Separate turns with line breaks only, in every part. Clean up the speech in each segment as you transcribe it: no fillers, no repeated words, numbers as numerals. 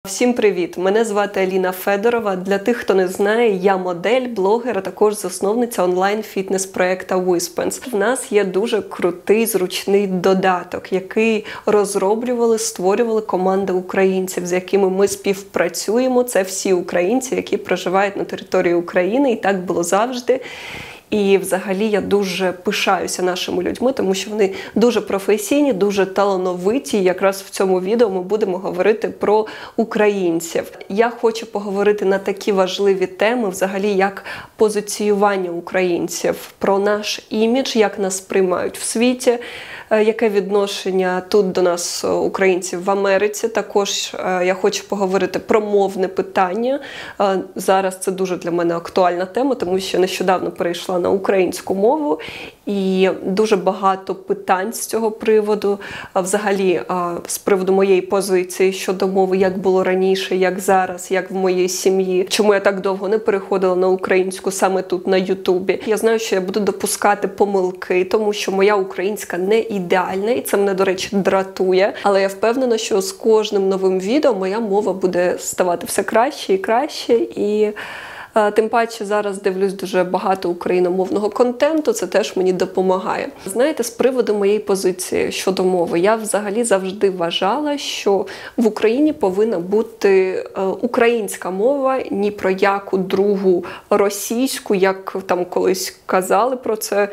Всім привіт! Мене звати Аліна Федорова. Для тих, хто не знає, я модель, блогер, а також засновниця онлайн-фітнес-проєкту WISPENS. В нас є дуже крутий, зручний додаток, який розроблювали, створювали команда українців, з якими ми співпрацюємо. Це всі українці, які проживають на території України, і так було завжди. І взагалі я дуже пишаюся нашими людьми, тому що вони дуже професійні, дуже талановиті. Якраз в цьому відео ми будемо говорити про українців. Я хочу поговорити на такі важливі теми, взагалі як позиціювання українців, про наш імідж, як нас приймають в світі, яке відношення тут до нас, українців, в Америці. Також я хочу поговорити про мовне питання. Зараз це дуже для мене актуальна тема, тому що нещодавно перейшла на українську мову, і дуже багато питань з цього приводу. Взагалі, з приводу моєї позиції щодо мови, як було раніше, як зараз, як в моїй сім'ї. Чому я так довго не переходила на українську саме тут, на Ютубі. Я знаю, що я буду допускати помилки, тому що моя українська не ідеальна, і це мене, до речі, дратує. Але я впевнена, що з кожним новим відео моя мова буде ставати все краще і краще. І тим паче зараз дивлюсь дуже багато україномовного контенту, це теж мені допомагає. Знаєте, з приводу моєї позиції щодо мови, я взагалі завжди вважала, що в Україні повинна бути українська мова, ні про яку другу російську, як там колись казали про це,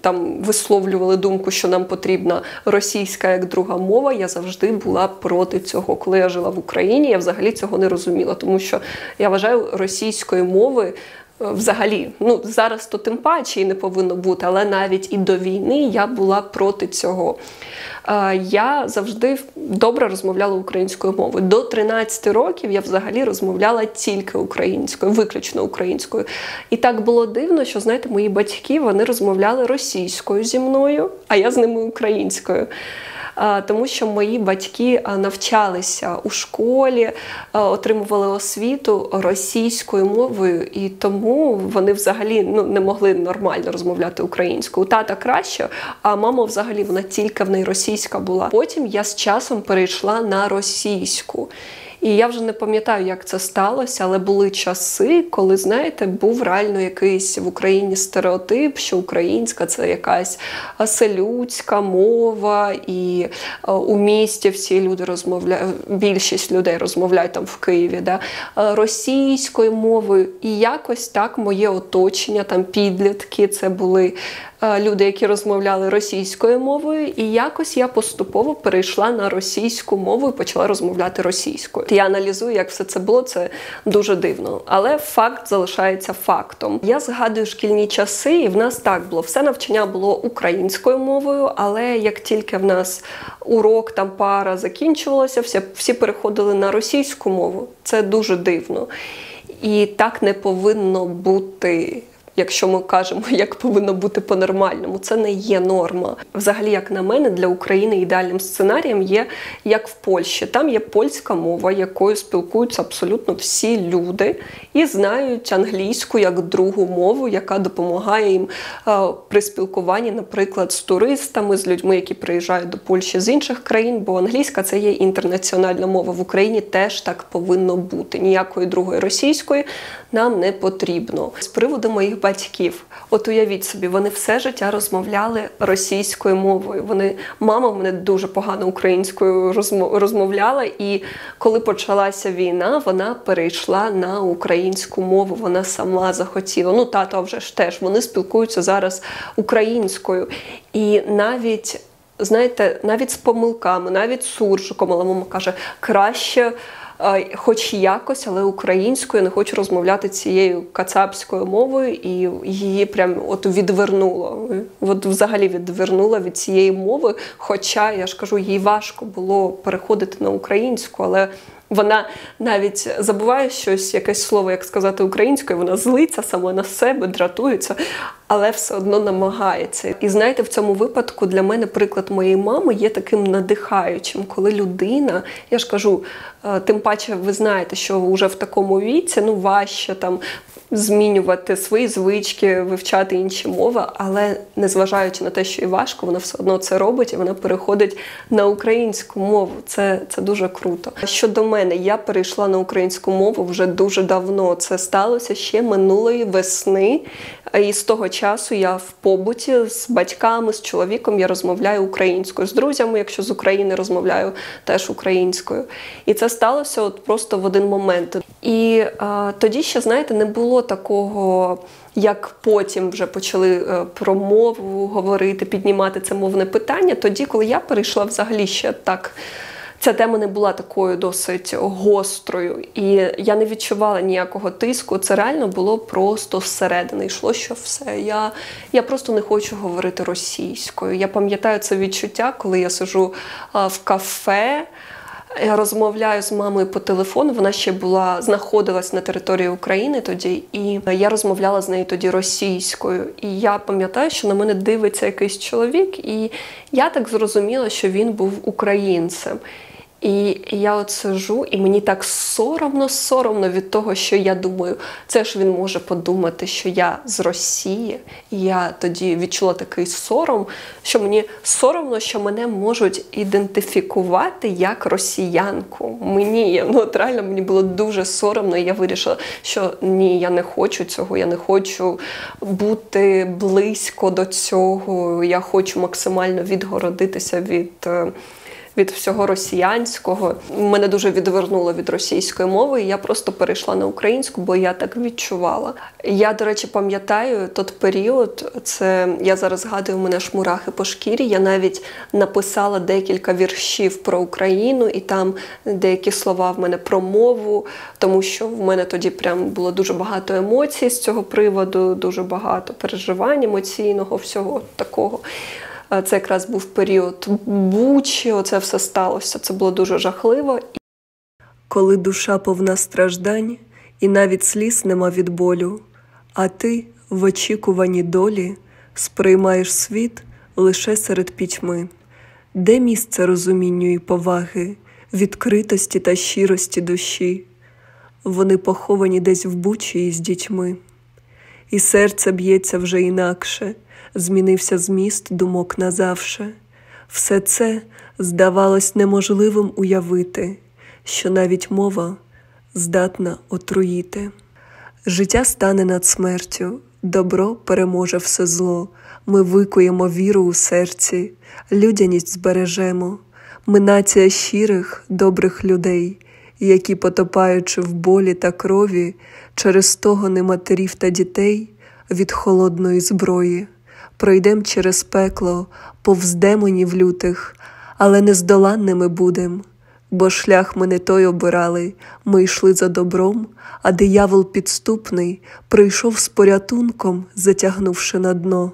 там висловлювали думку, що нам потрібна російська як друга мова. Я завжди була проти цього. Коли я жила в Україні, я взагалі цього не розуміла, тому що я вважаю, російської мови взагалі, зараз то тим паче і не повинно бути, але навіть і до війни я була проти цього. Я завжди добре розмовляла українською мовою. До 13 років я взагалі розмовляла тільки українською, виключно українською. І так було дивно, що, знаєте, мої батьки, вони розмовляли російською зі мною, а я з ними українською. Тому що мої батьки навчалися у школі, отримували освіту російською мовою, і тому вони взагалі не могли нормально розмовляти українською. У тата краще, а мама взагалі, вона тільки в неї російська була. Потім я з часом перейшла на російську. І я вже не пам'ятаю, як це сталося, але були часи, коли, знаєте, був реально якийсь в Україні стереотип, що українська – це якась селюдська мова, і у місті всі люди розмовляють, більшість людей розмовляють там в Києві, російською мовою. І якось так моє оточення, там підлітки, це були люди, які розмовляли російською мовою, і якось я поступово перейшла на російську мову і почала розмовляти російською. Я аналізую, як все це було, це дуже дивно. Але факт залишається фактом. Я згадую шкільні часи, і в нас так було. Все навчання було українською мовою, але як тільки в нас урок, там пара закінчувалася, всі переходили на російську мову. Це дуже дивно. І так не повинно бути. Якщо ми кажемо, як повинно бути по-нормальному, це не є норма. Взагалі, як на мене, для України ідеальним сценарієм є, як в Польщі. Там є польська мова, якою спілкуються абсолютно всі люди і знають англійську як другу мову, яка допомагає їм при спілкуванні, наприклад, з туристами, з людьми, які приїжджають до Польщі з інших країн, бо англійська – це є інтернаціональна мова. В Україні теж так повинно бути. Ніякої другої російської нам не потрібно. З приводу моїх батьків. От уявіть собі, вони все життя розмовляли російською мовою. Мама в мене дуже погано українською розмовляла, і коли почалася війна, вона перейшла на українську мову, вона сама захотіла. Тато вже ж теж, вони спілкуються зараз українською. І навіть, знаєте, навіть з помилками, навіть з суржиком, але мама каже, краще хоч якось, але українською, не хочу розмовляти цією кацапською мовою, і її прям відвернуло. Взагалі відвернула від цієї мови, хоча, я ж кажу, їй важко було переходити на українську, але вона навіть забуває щось, якесь слово, як сказати українською, вона злиться сама на себе, дратується, але все одно намагається. І знаєте, в цьому випадку для мене приклад моєї мами є таким надихаючим, коли людина, я ж кажу, тим паче ви знаєте, що вже в такому віці, важче там змінювати свої звички, вивчати інші мови, але незважаючи на те, що і важко, вона все одно це робить, і вона переходить на українську мову. Це дуже круто. Щодо мене, мене. Я перейшла на українську мову вже дуже давно. Це сталося ще минулої весни. І з того часу я в побуті з батьками, з чоловіком я розмовляю українською. З друзями, якщо з України, розмовляю теж українською. І це сталося от просто в один момент. І тоді ще, знаєте, не було такого, як потім вже почали про мову говорити, піднімати це мовне питання. Тоді, коли я перейшла, взагалі ще так, ця тема не була такою досить гострою. І я не відчувала ніякого тиску. Це реально було просто зсередини. Йшло, що все. Я просто не хочу говорити російською. Я пам'ятаю це відчуття, коли я сиджу в кафе, я розмовляю з мамою по телефону, вона ще знаходилась на території України тоді, і я розмовляла з нею тоді російською. І я пам'ятаю, що на мене дивиться якийсь чоловік, і я так зрозуміла, що він був українцем. І я от сиджу, і мені так соромно від того, що я думаю, це ж він може подумати, що я з Росії. І я тоді відчула такий сором, що мені соромно, що мене можуть ідентифікувати як росіянку. Реально мені було дуже соромно, і я вирішила, що ні, я не хочу цього, я не хочу бути близько до цього, я хочу максимально відгородитися від всього росіянського. Мене дуже відвернуло від російської мови, і я просто перейшла на українську, бо я так відчувала. Я, до речі, пам'ятаю той період, я зараз згадую, у мене ж мурахи по шкірі, я навіть написала декілька віршів про Україну, і там деякі слова в мене про мову, тому що в мене тоді прям було дуже багато емоцій з цього приводу, дуже багато переживань емоційного, всього такого. Це якраз був період Бучі, оце все сталося, це було дуже жахливо.
Коли душа повна страждань, і навіть сліз нема від болю, а ти в очікуванні долі сприймаєш світ лише серед пітьми. Де місце розумінню і поваги, відкритості та щирості душі? Вони поховані десь в Бучі із дітьми. І серце б'ється вже інакше, змінився зміст думок назавше. Все це здавалось неможливим уявити, що навіть мова здатна отруїти. Життя стане над смертю, добро переможе все зло. Ми викуємо віру у серці, людяність збережемо. Ми нація щирих, добрих людей, які, потопаючи в болі та крові, через стогони матерів та дітей від холодної зброї, пройдем через пекло, повз демонів лютих, але нездоланними будем, бо шлях ми не той обирали, ми йшли за добром, а диявол підступний прийшов з порятунком, затягнувши на дно.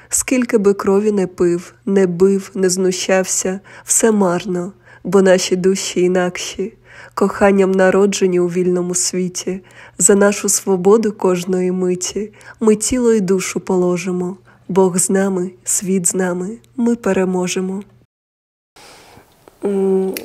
Скільки би крові не пив, не бив, не знущався, все марно, бо наші душі інакші, коханням народжені у вільному світі, за нашу свободу кожної миті, ми тіло і душу положимо. Бог з нами, світ з нами, ми переможемо.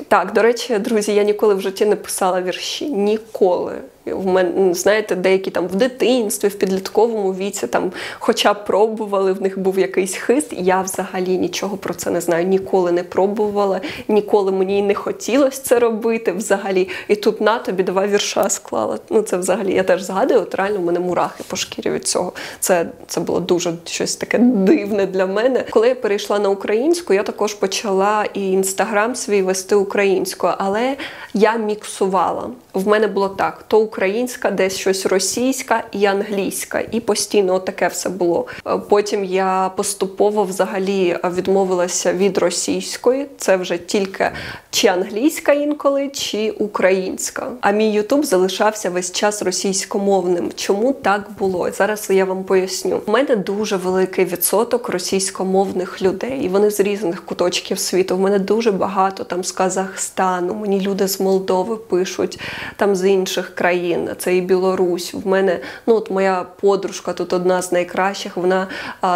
Так, до речі, друзі, я ніколи в житті не писала вірші. Ніколи. В мене, знаєте, деякі там в дитинстві, в підлітковому віці, там, хоча б пробували, в них був якийсь хист. Я взагалі нічого про це не знаю. Ніколи не пробувала, ніколи мені не хотілося це робити взагалі. І тут на тобі 2 вірша склала. Це взагалі, я теж згадую, от реально в мене мурахи по шкірі від цього. Це було дуже щось таке дивне для мене. Коли я перейшла на українську, я також почала і інстаграм свій вести українською, але я міксувала. В мене було так, то українська, десь щось російська і англійська. І постійно таке все було. Потім я поступово взагалі відмовилася від російської. Це вже тільки чи англійська інколи, чи українська. А мій ютуб залишався весь час російськомовним. Чому так було? Зараз я вам поясню. У мене дуже великий відсоток російськомовних людей. І вони з різних куточків світу. У мене дуже багато там з Казахстану. Мені люди з Молдови пишуть, там з інших країн. Це і Білорусь. В мене, от моя подружка тут одна з найкращих, вона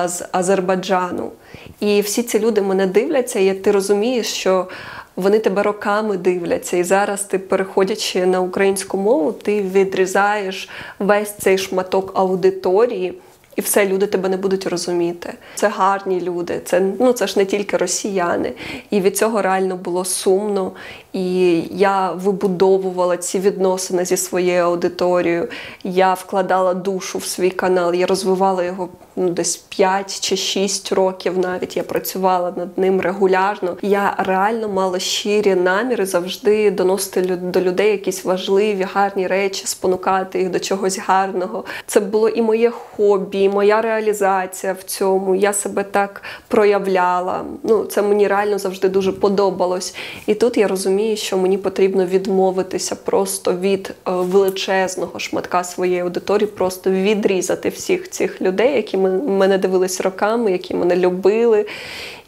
з Азербайджану. І всі ці люди мене дивляться, і ти розумієш, що вони тебе роками дивляться. І зараз ти, переходячи на українську мову, ти відрізаєш весь цей шматок аудиторії, І все, люди тебе не будуть розуміти. Це гарні люди, це ж не тільки росіяни. І від цього реально було сумно. І я вибудовувала ці відносини зі своєю аудиторією. Я вкладала душу в свій канал, я розвивала його десь 5 чи 6 років навіть. Я працювала над ним регулярно. Я реально мала щирі наміри завжди доносити до людей якісь важливі, гарні речі, спонукати їх до чогось гарного. Це було і моє хобі, і моя реалізація в цьому. Я себе так проявляла. Це мені реально завжди дуже подобалось. І тут я розумію, що мені потрібно відмовитися просто від величезного шматка своєї аудиторії, просто відрізати всіх цих людей, які мене дивились роками, які мене любили.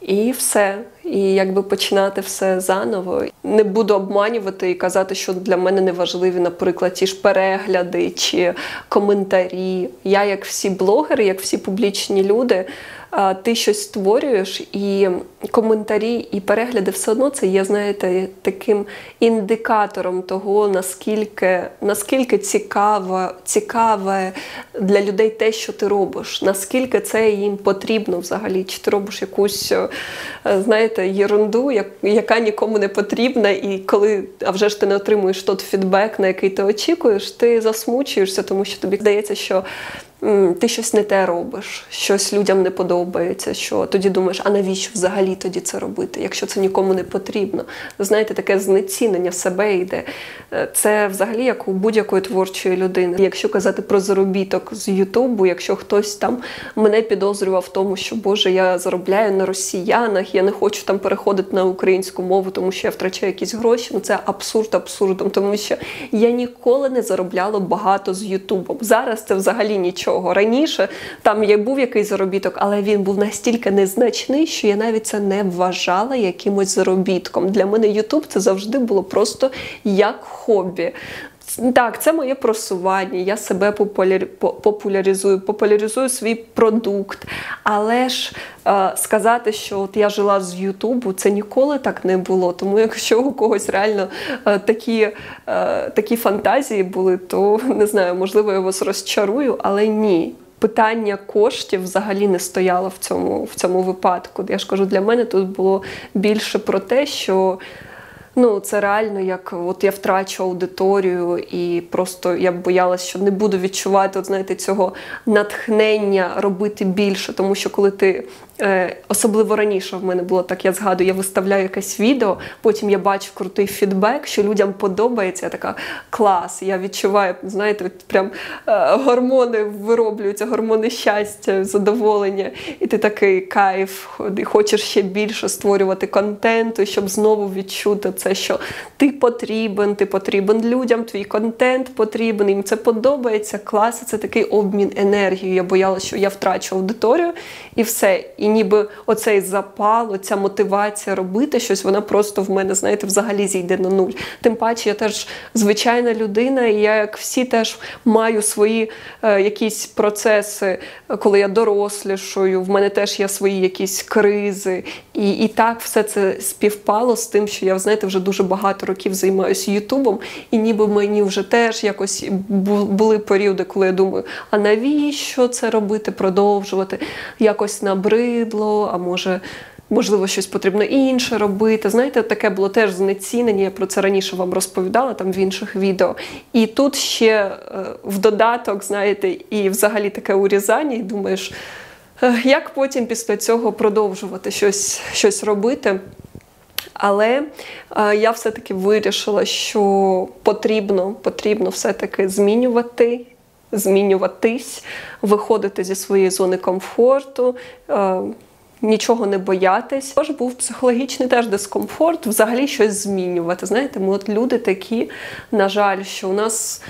І все. І якби починати все заново. Не буду обманювати і казати, що для мене не важливі, наприклад, ті ж перегляди чи коментарі. Я, як всі блогери, як всі публічні люди, ти щось створюєш, і коментарі, і перегляди все одно це є, знаєте, таким індикатором того, наскільки цікаве для людей те, що ти робиш, наскільки це їм потрібно взагалі, чи ти робиш якусь, знаєте, єрунду, яка нікому не потрібна, і коли, а вже ж ти не отримуєш той фідбек, на який ти очікуєш, ти засмучуєшся, тому що тобі здається, що ти щось не те робиш, щось людям не подобається, що тоді думаєш, а навіщо взагалі тоді це робити, якщо це нікому не потрібно. Знаєте, таке знецінення себе йде. Це взагалі як у будь-якої творчої людини. Якщо казати про заробіток з Ютубу, якщо хтось там мене підозрював в тому, що, Боже, я заробляю на росіянах, я не хочу там переходити на українську мову, тому що я втрачаю якісь гроші, це абсурд абсурдом, тому що я ніколи не заробляла багато з Ютубом. Зараз це взагалі нічого. Раніше там був якийсь заробіток, але він був настільки незначний, що я навіть це не вважала якимось заробітком. Для мене YouTube це завжди було просто як хобі. Так, це моє просування, я себе популяризую свій продукт. Але ж сказати, що от я жила з Ютубу, це ніколи так не було. Тому якщо у когось реально такі фантазії були, то, не знаю, можливо, я вас розчарую, але ні. Питання коштів взагалі не стояло в цьому випадку. Я ж кажу, для мене тут було більше про те, що це реально, як от я втрачу аудиторію, і просто я боялась, що не буду відчувати, цього натхнення робити більше, тому що коли ти, особливо раніше в мене було так, я згадую, я виставляю якесь відео, потім я бачу крутий фідбек, що людям подобається, я така, клас, я відчуваю, знаєте, прям гормони вироблюються, гормони щастя, задоволення, і ти такий кайф, хочеш ще більше створювати контенту, щоб знову відчути це, що ти потрібен людям, твій контент потрібен, їм це подобається, клас, це такий обмін енергією. Я боялася, що я втрачу аудиторію і все. І ніби оцей запал, оця мотивація робити щось, вона просто в мене, знаєте, взагалі зійде на нуль. Тим паче, я теж звичайна людина, і я, як всі, теж маю свої якісь процеси, коли я дорослішаю, в мене теж є свої якісь кризи. І так все це співпало з тим, що я, знаєте, вже дуже багато років займаюся Ютубом, і ніби мені вже теж якось були періоди, коли я думаю, а навіщо це робити, продовжувати, якось набридло, а можливо, щось потрібно інше робити. Знаєте, таке було теж знецінення, я про це раніше вам розповідала, там в інших відео. І тут ще в додаток, знаєте, і взагалі таке урізання, і думаєш, як потім після цього продовжувати щось робити. Але я все-таки вирішила, що потрібно все-таки змінюватись, виходити зі своєї зони комфорту, нічого не боятись. Тож був психологічний теж дискомфорт, взагалі щось змінювати. Знаєте, ми от люди такі, на жаль, що у нас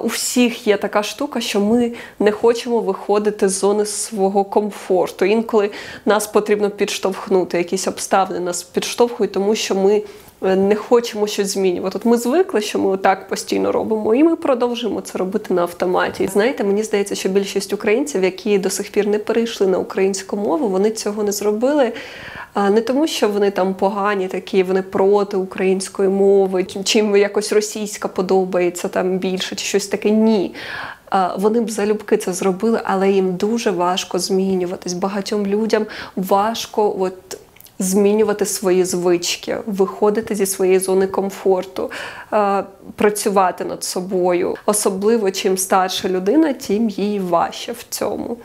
у всіх є така штука, що ми не хочемо виходити з зони свого комфорту. Інколи нас потрібно підштовхнути, якісь обставини нас підштовхують, тому що ми не хочемо щось змінювати. От ми звикли, що ми отак постійно робимо, і ми продовжуємо це робити на автоматі. Знаєте, мені здається, що більшість українців, які до сих пір не перейшли на українську мову, вони цього не зробили не тому, що вони там погані такі, вони проти української мови, чи їм якось російська подобається там більше, чи щось таке. Ні. вони б залюбки це зробили, але їм дуже важко змінюватись. Багатьом людям важко змінювати свої звички, виходити зі своєї зони комфорту, працювати над собою. Особливо, чим старша людина, тим їй важче в цьому.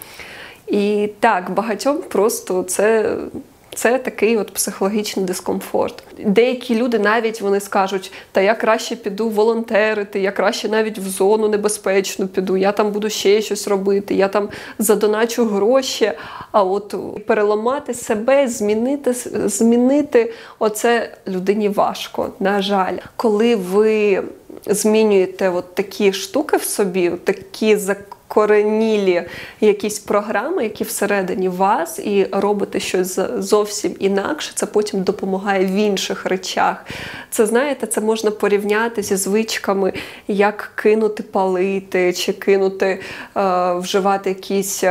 І так, багатьом просто це такий психологічний дискомфорт. Деякі люди навіть вони скажуть, та я краще піду волонтерити, я краще навіть в зону небезпечну піду, я там буду ще щось робити, я там задоначу гроші. А переламати себе, змінити оце людині важко, на жаль. Коли ви змінюєте такі штуки в собі, такі закоренілі якісь програми, які всередині вас, і робите щось зовсім інакше, це потім допомагає в інших речах. Це, знаєте, це можна порівняти зі звичками, як кинути палити, чи кинути вживати якісь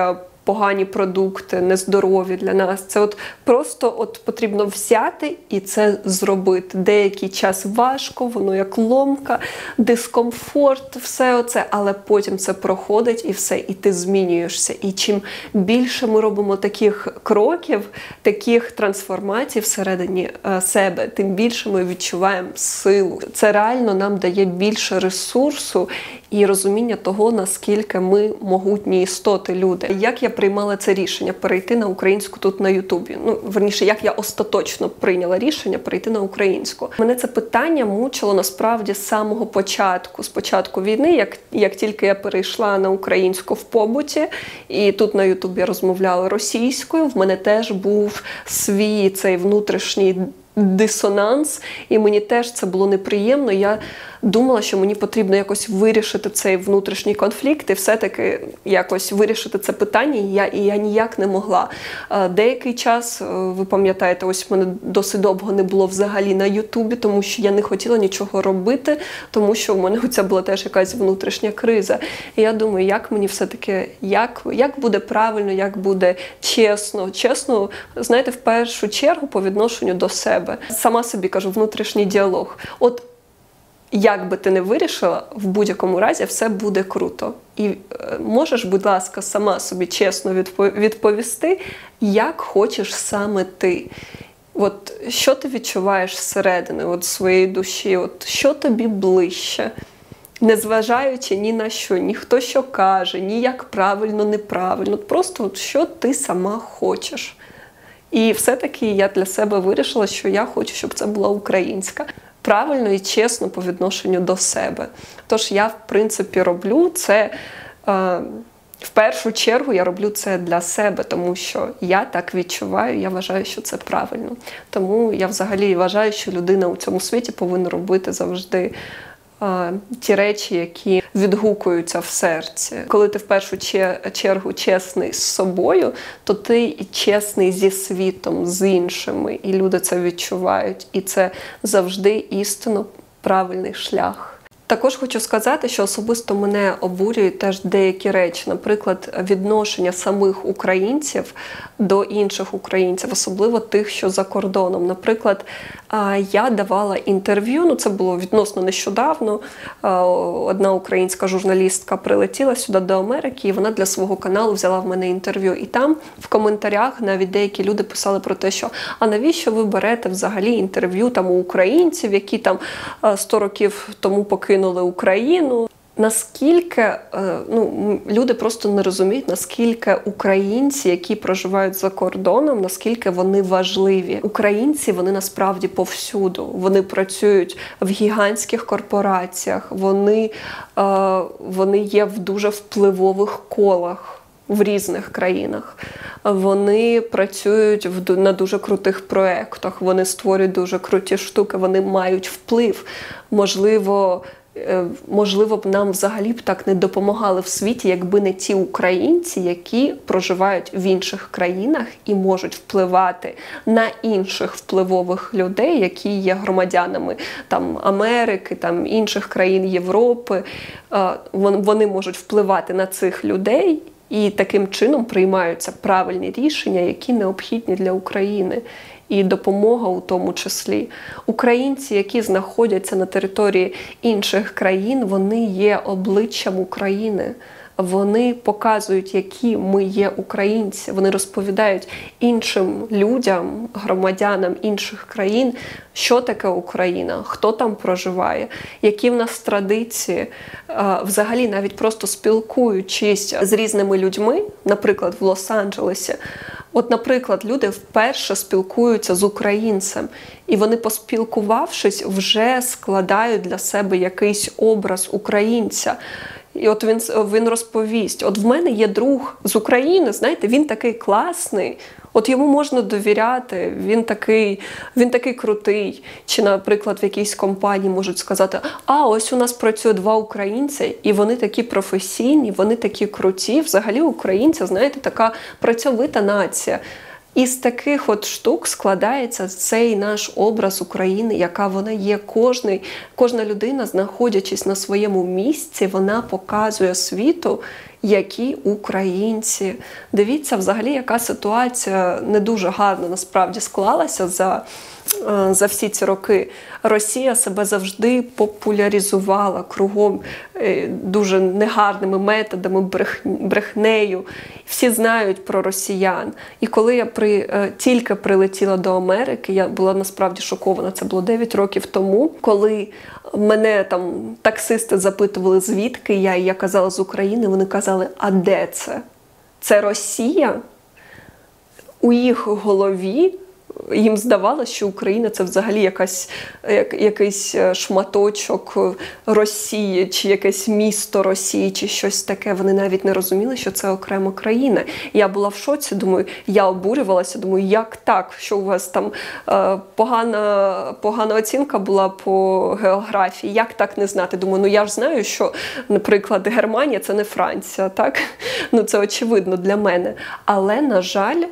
погані продукти, нездорові для нас. Це просто потрібно взяти і це зробити. Деякий час важко, воно як ломка, дискомфорт, все оце, але потім це проходить і все, і ти змінюєшся. І чим більше ми робимо таких кроків, таких трансформацій всередині себе, тим більше ми відчуваємо силу. Це реально нам дає більше ресурсу і розуміння того, наскільки ми могутні істоти, люди. Як я приймала це рішення перейти на українську тут на Ютубі? Верніше, як я остаточно прийняла рішення перейти на українську. Мене це питання мучило насправді з самого початку. З початку війни, як тільки я перейшла на українську в побуті, і тут на Ютубі розмовляла російською, в мене теж був свій цей внутрішній дисонанс, і мені теж це було неприємно. Я думала, що мені потрібно якось вирішити цей внутрішній конфлікт і все-таки якось вирішити це питання, і я ніяк не могла. Деякий час, ви пам'ятаєте, ось в мене досить довго не було взагалі на Ютубі, тому що я не хотіла нічого робити, тому що в мене ця була теж якась внутрішня криза. І я думаю, як мені все-таки, як буде правильно, як буде чесно. Чесно, знаєте, в першу чергу по відношенню до себе. Сама собі кажу, внутрішній діалог. Як би ти не вирішила, в будь-якому разі все буде круто. І можеш, будь ласка, сама собі чесно відповісти, як хочеш саме ти. Що ти відчуваєш зсередини своєї душі, що тобі ближче. Незважаючи ні на що, ні хто що каже, ні як правильно, неправильно. Просто що ти сама хочеш. І все-таки я для себе вирішила, що я хочу, щоб це була українська. Правильно і чесно по відношенню до себе. Тож я, в принципі, роблю це, в першу чергу я роблю це для себе, тому що я так відчуваю, я вважаю, що це правильно. Тому я взагалі вважаю, що людина у цьому світі повинна робити завжди ті речі, які відгукуються в серці. Коли ти в першу чергу чесний з собою, то ти і чесний зі світом, з іншими. І люди це відчувають. І це завжди істинно правильний шлях. Також хочу сказати, що особисто мене обурюють теж деякі речі. Наприклад, відношення самих українців до інших українців, особливо тих, що за кордоном. Наприклад, я давала інтерв'ю, це було відносно нещодавно. Одна українська журналістка прилетіла сюди до Америки, і вона для свого каналу взяла в мене інтерв'ю. І там в коментарях навіть деякі люди писали про те, що «А навіщо ви берете взагалі інтерв'ю у українців, які 100 років тому покинули Україну?» Наскільки, люди просто не розуміють, наскільки українці, які проживають за кордоном, наскільки вони важливі. Українці, вони насправді повсюду. Вони працюють в гігантських корпораціях, вони є в дуже впливових колах в різних країнах. Вони працюють на дуже крутих проєктах, вони створюють дуже круті штуки, вони мають вплив. Можливо б нам взагалі б так не допомагали в світі, якби не ті українці, які проживають в інших країнах і можуть впливати на інших впливових людей, які є громадянами Америки, інших країн Європи. Вони можуть впливати на цих людей, і таким чином приймаються правильні рішення, які необхідні для України. І допомога у тому числі. Українці, які знаходяться на території інших країн, вони є обличчям України. вони показують, які ми є українці. Вони розповідають іншим людям, громадянам інших країн, що таке Україна, хто там проживає, які в нас традиції. Взагалі, навіть просто спілкуючись з різними людьми, наприклад, в Лос-Анджелесі, от, наприклад, люди вперше спілкуються з українцем, і вони, поспілкувавшись, вже складають для себе якийсь образ українця. І от він розповість, от в мене є друг з України, знаєте, він такий класний, от йому можна довіряти, він такий крутий. Чи, наприклад, в якійсь компанії можуть сказати, ось у нас працює 2 українці, і вони такі професійні, вони такі круті. Взагалі українці, знаєте, така працьовита нація. І з таких от штук складається цей наш образ України, яка вона є. Кожна людина, знаходячись на своєму місці, вона показує світу, які українці. Дивіться, взагалі, яка ситуація не дуже гарно насправді склалася за всі ці роки. Росія себе завжди популяризувала кругом дуже негарними методами, брехнею. Всі знають про росіян. І коли я тільки прилетіла до Америки, я була насправді шокована, це було 9 років тому, коли мене там таксисти запитували, звідки я, і я казала з України, вони казали, а де це? Це Росія? У їх голові їм здавалося, що Україна – це взагалі якийсь шматочок Росії, чи якесь місто Росії, чи щось таке. Вони навіть не розуміли, що це окрема країна. Я була в шоці, думаю, я обурювалася, думаю, як так, що у вас там погана оцінка була по географії, як так не знати? Думаю, я ж знаю, що, наприклад, Германія – це не Франція, так? Це очевидно для мене. Але, на жаль,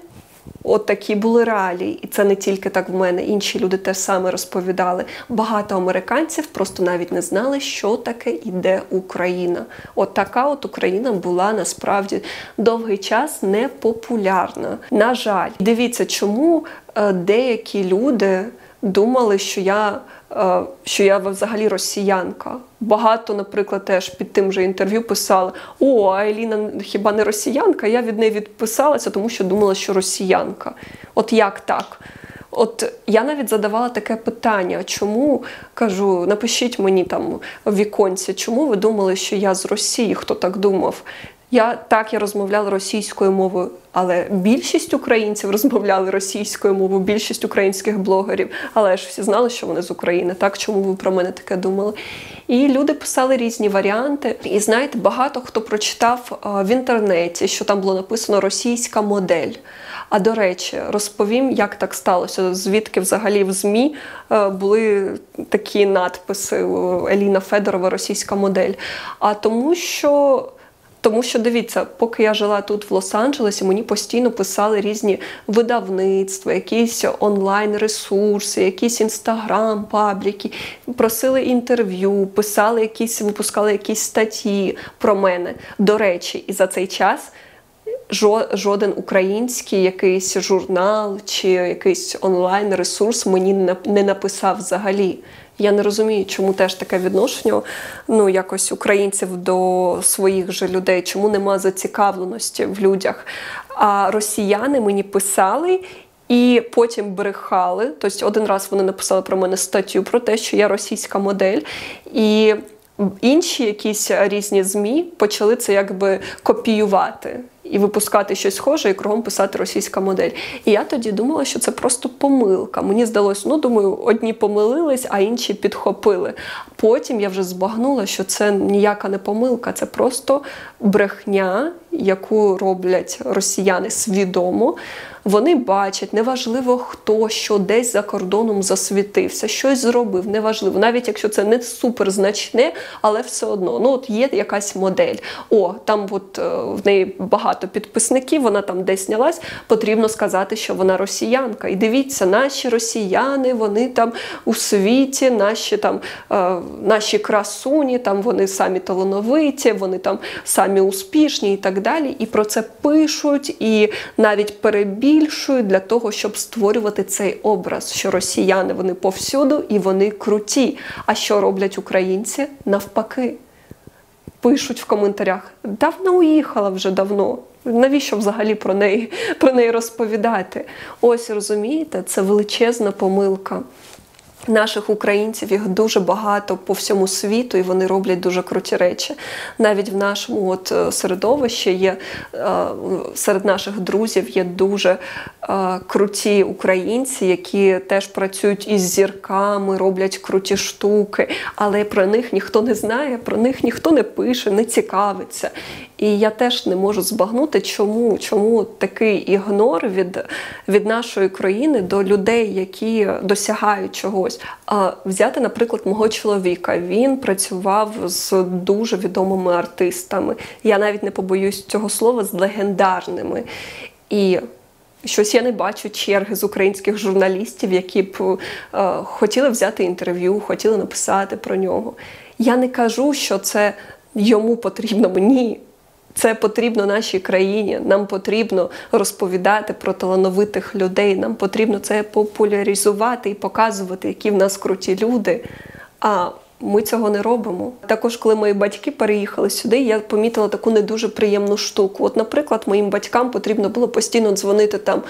от такі були реалії. І це не тільки так в мене. Інші люди теж саме розповідали. Багато американців просто навіть не знали, що таке іде Україна. От така от Україна була насправді довгий час непопулярна. На жаль. Дивіться, чому деякі люди думали, що я взагалі росіянка. Багато, наприклад, теж під тим же інтерв'ю писали, а Еліна хіба не росіянка? Я від неї відписалася, тому що думала, що росіянка. От як так? От я навіть задавала таке питання, чому, кажу, напишіть мені там в віконці, чому ви думали, що я з Росії, хто так думав? Я розмовляла російською мовою, але більшість українців розмовляли російською мовою, більшість українських блогерів, але ж всі знали, що вони з України, так? Чому ви про мене таке думали? І люди писали різні варіанти. І знаєте, багато хто прочитав в інтернеті, що там було написано «російська модель». А до речі, розповім, як так сталося, звідки взагалі в ЗМІ були такі надписи «Еліна Федорова, російська модель». А тому що, дивіться, поки я жила тут в Лос-Анджелесі, мені постійно писали різні видавництва, якісь онлайн-ресурси, якісь інстаграм-пабліки, просили інтерв'ю, випускали якісь статті про мене. До речі, і за цей час жоден український якийсь журнал чи якийсь онлайн-ресурс мені не написав взагалі. Я не розумію, чому теж таке відношення, якось українців до своїх же людей, чому нема зацікавленості в людях. А росіяни мені писали і потім брехали. Тобто один раз вони написали про мене статтю про те, що я російська модель. І інші якісь різні ЗМІ почали це якби копіювати і випускати щось схоже, і кругом писати російська модель. І я тоді думала, що це просто помилка. Мені здалося, думаю, одні помилились, а інші підхопили. Потім я вже збагнула, що це ніяка не помилка, це просто брехня, яку роблять росіяни свідомо. Вони бачать, неважливо хто, що десь за кордоном засвітився, щось зробив, неважливо. Навіть якщо це не суперзначне, але все одно. От є якась модель. Там в неї багато підписників, вона там десь знялась, потрібно сказати, що вона росіянка. І дивіться, наші росіяни, вони там у світі, наші красуні, там вони самі талановиті, вони там самі успішні і так далі. І про це пишуть, і навіть перебільшують для того, щоб створювати цей образ, що росіяни, вони повсюду і вони круті. А що роблять українці? Навпаки. пишуть в коментарях: давно уїхала вже давно. Навіщо взагалі про неї розповідати? Ось, розумієте, це величезна помилка. Наших українців, їх дуже багато по всьому світу, і вони роблять дуже круті речі. Навіть в нашому середовищі є, серед наших друзів є дуже круті українці, які теж працюють із зірками, роблять круті штуки, але про них ніхто не знає, про них ніхто не пише, не цікавиться. І я теж не можу збагнути, чому такий ігнор від нашої країни до людей, які досягають чогось. Взяти, наприклад, мого чоловіка. Він працював з дуже відомими артистами. Я навіть не побоюсь цього слова, з легендарними. І щось я не бачу черги з українських журналістів, які б хотіли взяти інтерв'ю, хотіли написати про нього. Я не кажу, що це йому потрібно, ні. Це потрібно нашій країні, нам потрібно розповідати про талановитих людей, нам потрібно це популяризувати і показувати, які в нас круті люди, а ми цього не робимо. Також, коли мої батьки переїхали сюди, я помітила таку не дуже приємну штуку. От, наприклад, моїм батькам потрібно було постійно дзвонити там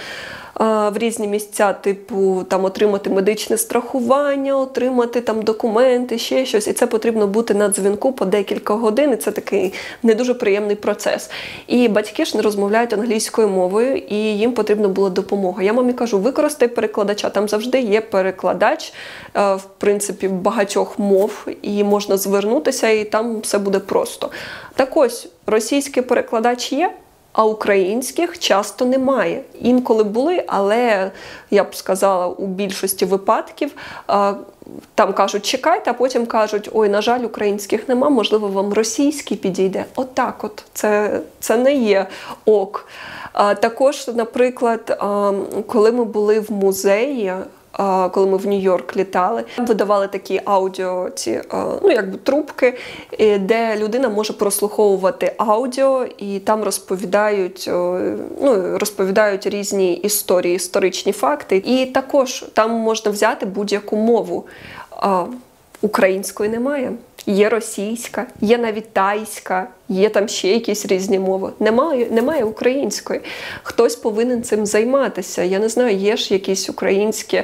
в різні місця, типу, там, отримати медичне страхування, отримати там документи, ще щось. І це потрібно бути на дзвінку по декілька годин, і це такий не дуже приємний процес. І батьки ж не розмовляють англійською мовою, і їм потрібна була допомога. Я мамі кажу: використай перекладача, там завжди є перекладач, в принципі, багатьох мов, і можна звернутися, і там все буде просто. Так ось, російський перекладач є, а українських часто немає. Інколи були, але, я б сказала, у більшості випадків там кажуть: чекайте, а потім кажуть: ой, на жаль, українських нема, можливо, вам російський підійде. Отак от. Це не є ок. Також, наприклад, коли ми були в музеї, коли ми в Нью-Йорк літали, видавали такі аудіо, якби трубки, де людина може прослуховувати аудіо, і там розповідають різні історії, історичні факти. І також там можна взяти будь-яку мову. Української немає. Є російська, є навіть тайська, є там ще якісь різні мови. Немає української. Хтось повинен цим займатися. Я не знаю, є ж якісь українські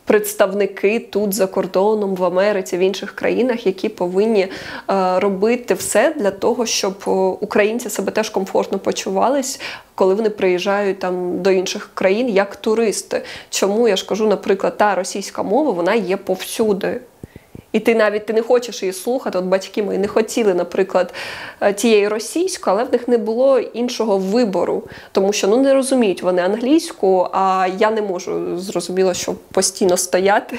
представники тут, за кордоном, в Америці, в інших країнах, які повинні робити все для того, щоб українці себе теж комфортно почувались, коли вони приїжджають там до інших країн як туристи. Чому, я ж кажу, наприклад, та російська мова, вона є повсюди. І ти не хочеш її слухати. От батьки мої не хотіли, наприклад, тієї російської, але в них не було іншого вибору. Тому що не розуміють вони англійську, а я не можу, зрозуміло, що постійно стояти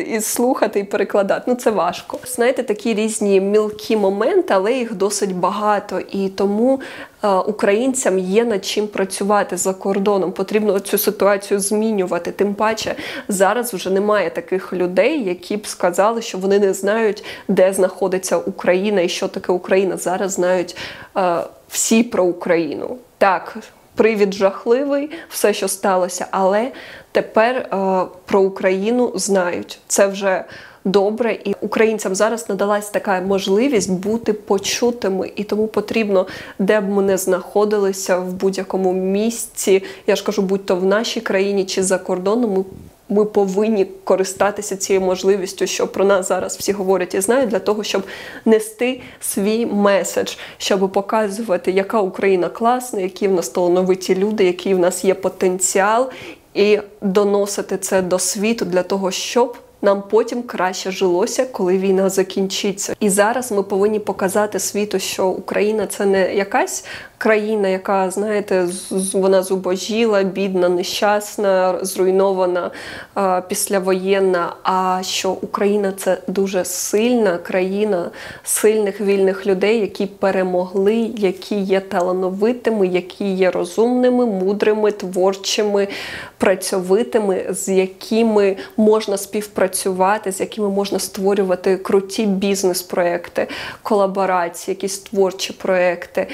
і слухати, і перекладати. Це важко. Знаєте, такі різні мілкі моменти, але їх досить багато. І тому українцям є над чим працювати за кордоном. Потрібно цю ситуацію змінювати. Тим паче, зараз вже немає таких людей, які б сказали, що вони не знають, де знаходиться Україна і що таке Україна. Зараз знають всі про Україну. Так, привід жахливий, все, що сталося, але тепер про Україну знають. Це вже добре, і українцям зараз надалась така можливість бути почутими, і тому потрібно, де б ми не знаходилися, в будь-якому місці, я ж кажу, будь-то в нашій країні чи за кордоном, ми повинні користатися цією можливістю, що про нас зараз всі говорять і знають, для того, щоб нести свій меседж, щоб показувати, яка Україна класна, які в нас талановиті люди, який в нас є потенціал, і доносити це до світу для того, щоб нам потім краще жилося, коли війна закінчиться. І зараз ми повинні показати світу, що Україна – це не якась країна, яка, знаєте, вона зубожіла, бідна, нещасна, зруйнована, післявоєнна, а що Україна – це дуже сильна країна сильних, вільних людей, які перемогли, які є талановитими, які є розумними, мудрими, творчими, працьовитими, з якими можна співпрацювати працювати, з якими можна створювати круті бізнес-проекти, колаборації, якісь творчі проекти,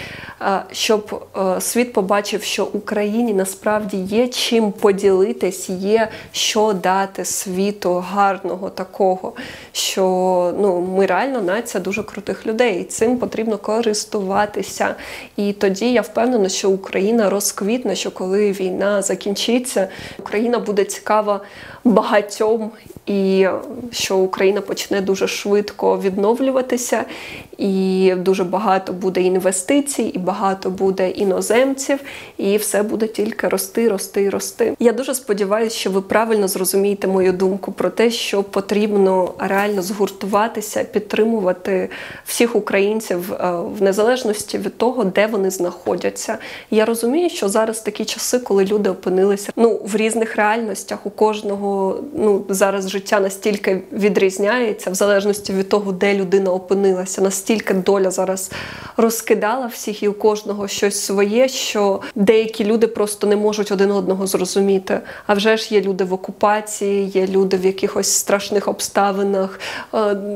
щоб світ побачив, що Україні насправді є чим поділитись, є що дати світу гарного такого, що ми реально нація дуже крутих людей, і цим потрібно користуватися. І тоді я впевнена, що Україна розквітне, що коли війна закінчиться, Україна буде цікава багатьом, і що Україна почне дуже швидко відновлюватися, і дуже багато буде інвестицій, і багато буде іноземців, і все буде тільки рости, рости і рости. Я дуже сподіваюся, що ви правильно зрозумієте мою думку про те, що потрібно реально згуртуватися, підтримувати всіх українців в незалежності від того, де вони знаходяться. Я розумію, що зараз такі часи, коли люди опинилися в різних реальностях, у кожного зараз життя настільки відрізняється, в залежності від того, де людина опинилася, настільки доля зараз розкидала всіх і у кожного щось своє, що деякі люди просто не можуть один одного зрозуміти. А вже ж є люди в окупації, є люди в якихось страшних обставинах,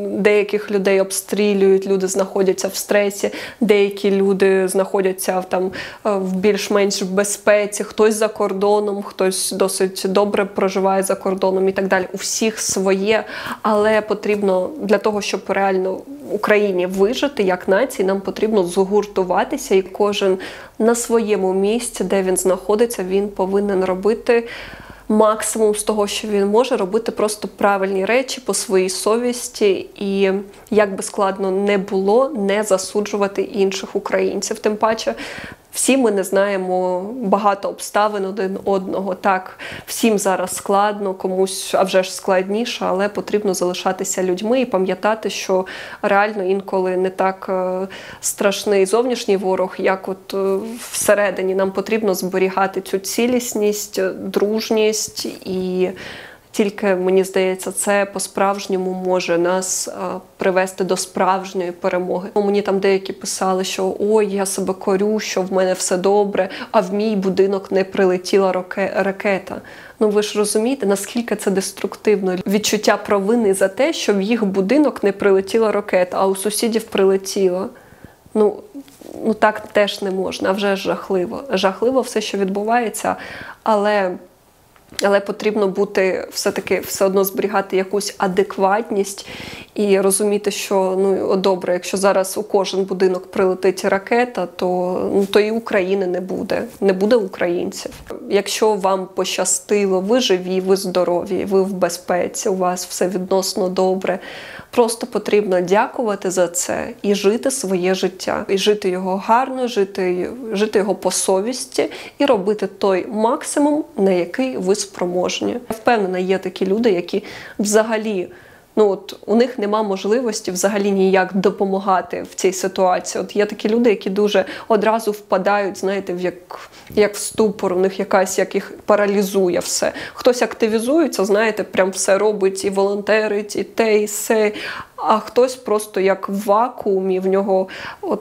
деяких людей обстрілюють, люди знаходяться в стресі, деякі люди знаходяться в більш-менш безпеці, хтось за кордоном, хтось досить добре проживає за кордоном і так далі. У всіх своє, але потрібно для того, щоб реально Україні вижити як нації, нам потрібно згуртуватися, і кожен на своєму місці, де він знаходиться, він повинен робити максимум з того, що він може, робити просто правильні речі по своїй совісті і, як би складно не було, не засуджувати інших українців. Тим паче, всі ми не знаємо багато обставин один одного. Так, всім зараз складно, комусь, а вже ж складніше, але потрібно залишатися людьми і пам'ятати, що реально інколи не так страшний зовнішній ворог, як всередині. Нам потрібно зберігати цю цілісність, дружність і тільки, мені здається, це по-справжньому може нас привести до справжньої перемоги. Мені там деякі писали, що «Ой, я себе корю, що в мене все добре, а в мій будинок не прилетіла ракета». Ви ж розумієте, наскільки це деструктивно. Відчуття провини за те, що в їх будинок не прилетіла ракета, а у сусідів прилетіла. Так теж не можна, а вже жахливо. Жахливо все, що відбувається, але потрібно бути все одно зберігати якусь адекватність і розуміти, що добре, якщо зараз у кожен будинок прилетить ракета, то і України не буде українців. Якщо вам пощастило, ви живі, ви здорові, ви в безпеці, у вас все відносно добре, просто потрібно дякувати за це і жити своє життя. І жити його гарно, жити його по совісті і робити той максимум, на який ви спроможні. Я впевнена, є такі люди, які взагалі, у них нема можливості взагалі ніяк допомагати в цій ситуації. Є такі люди, які дуже одразу впадають, знаєте, як в ступор, у них їх паралізує все. Хтось активізується, знаєте, прям все робить, і волонтерить, і те, і се. А хтось просто як в вакуумі, в нього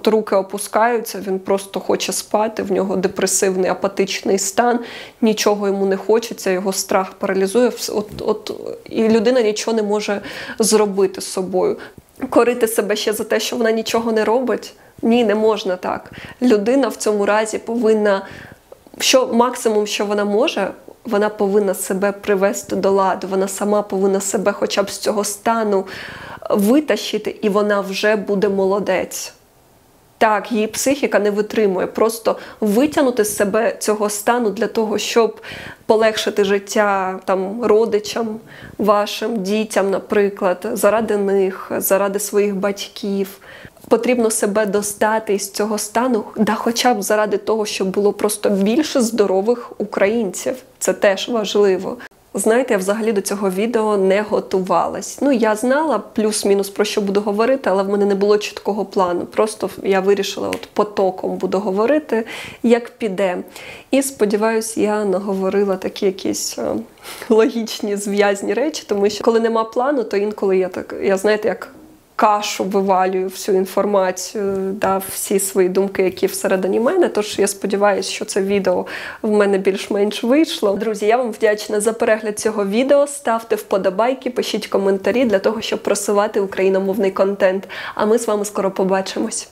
руки опускаються, він просто хоче спати, в нього депресивний, апатичний стан, нічого йому не хочеться, його страх паралізує, і людина нічого не може зробити з собою. Корити себе ще за те, що вона нічого не робить? Ні, не можна так. Людина в цьому разі повинна, максимум, що вона може, вона повинна себе привести до ладу, вона сама повинна себе хоча б з цього стану витащити, і вона вже буде молодець. Так, її психіка не витримує. Просто витягнути з себе цього стану для того, щоб полегшити життя родичам, вашим дітям, наприклад, заради них, заради своїх батьків. Потрібно себе достати із цього стану, хоча б заради того, щоб було просто більше здорових українців. Це теж важливо. Знаєте, я взагалі до цього відео не готувалась. Я знала плюс-мінус про що буду говорити, але в мене не було чіткого плану. Просто я вирішила потоком буду говорити, як піде. І сподіваюся, я наговорила такі якісь логічні, зв'язні речі, тому що коли нема плану, то інколи я знаєте, як кашу вивалюю, всю інформацію, всі свої думки, які всередині мене. Тож я сподіваюся, що це відео в мене більш-менш вийшло. Друзі, я вам вдячна за перегляд цього відео. Ставте вподобайки, пишіть коментарі для того, щоб просувати україномовний контент. А ми з вами скоро побачимось.